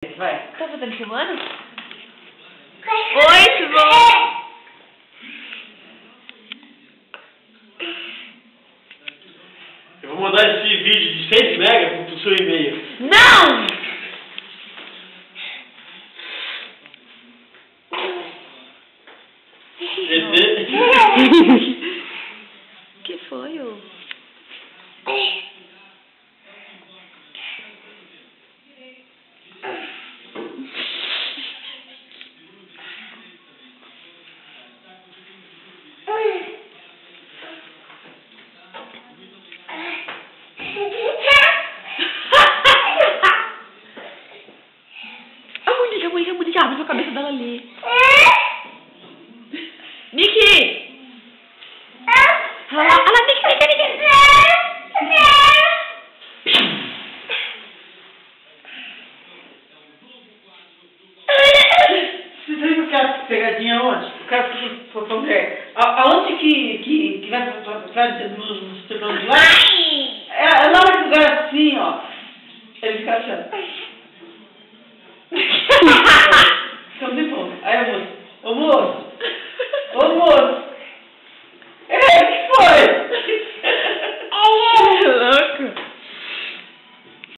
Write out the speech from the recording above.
Vai. Tá fazendo filmando? Oi, Simão! Eu vou mandar esse vídeo de 6 megas pro seu e-mail. Não! Que foi, ô? A Mônica abre a cabeça dela ali. Niki! Olha lá, Niki! Você sabe que eu quero pegadinha onde? Eu quero fazer. Aonde que vai pra nos teclados lá? É na hora que o lugar assim, ó. Ele fica achando. Então, tipo, aí o moço. Ô moço!